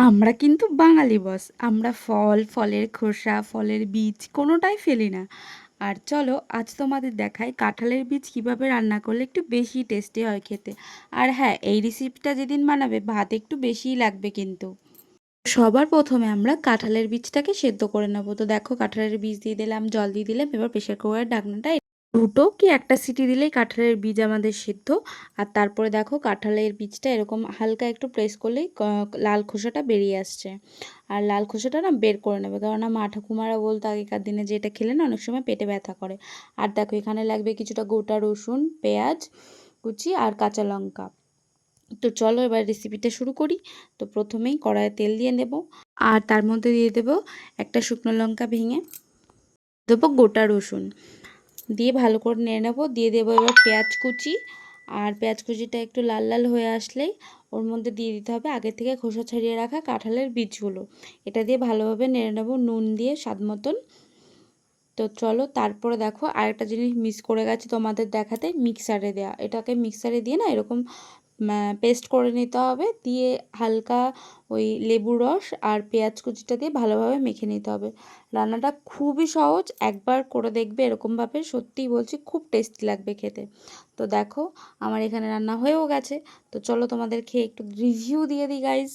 আমরা কিন্তু বাঙালি বস। আমরা ফল, ফলের খোসা, ফলের বীজ কোনোটাই ফেলি না। আর চলো আজ তোমাদের দেখাই কাঁঠালের বীজ কিভাবে রান্না করলে একটু বেশি টেস্টি হয় খেতে। আর হ্যাঁ, এই রেসিপিটা যেদিন বানাবে ভাত একটু বেশিই লাগবে কিন্তু। সবার প্রথমে আমরা কাঁঠালের বীজটাকে সেদ্ধ করে নেবো। তো দেখো কাঁঠালের বীজ দিয়ে দিলাম, জল দিয়ে দিলাম, এবার প্রেশার কুকারের ঢাকনাটা দুটো কি একটা সিটি দিলেই কাঁঠালের বীজ আমাদের সিদ্ধ। আর তারপরে দেখো কাঁঠালের বীজটা এরকম হালকা একটু প্রেস করলেই লাল খোসাটা বেরিয়ে আসছে। আর লাল খোসাটা না বের করে নেবে, কেননা মা ঠাকুমারা বলতো আগেকার দিনে যে এটা খেলে না অনেক সময় পেটে ব্যথা করে। আর দেখো এখানে লাগবে কিছুটা গোটা রসুন, পেঁয়াজ কুচি আর কাঁচা লঙ্কা। তো চলো এবার রেসিপিটা শুরু করি। তো প্রথমেই কড়াইয়ে তেল দিয়ে নেব, আর তার মধ্যে দিয়ে দেব একটা শুকনো লঙ্কা ভেঙে, দেবো গোটা রসুন দিয়ে ভালো করে নেড়ে নেবো। দিয়ে দেবো এবার পেঁয়াজ কুচি, আর পেঁয়াজ কুচিটা একটু লাল লাল হয়ে আসলেই ওর মধ্যে দিয়ে দিতে হবে আগে থেকে খোসা ছাড়িয়ে রাখা কাঁঠালের বীজগুলো। এটা দিয়ে ভালোভাবে নেড়ে নেবো নুন দিয়ে স্বাদ মতন। তো চলো তারপরে দেখো আরেকটা জিনিস মিস করে গেছে তোমাদের দেখাতে, মিক্সারে দেওয়া। এটাকে মিক্সারে দিয়ে না এরকম পেস্ট করে নিতে হবে, দিয়ে হালকা ওই লেবুর রস আর পেঁয়াজ কুচিটা দিয়ে ভালোভাবে মেখে নিতে হবে। রান্নাটা খুবই সহজ, একবার করে দেখবে এরকমভাবে, সত্যিই বলছি খুব টেস্টি লাগবে খেতে। তো দেখো আমার এখানে রান্না হয়েও গেছে। তো চলো তোমাদের খেয়ে একটু রিভিউ দিয়ে দিই গাইজ।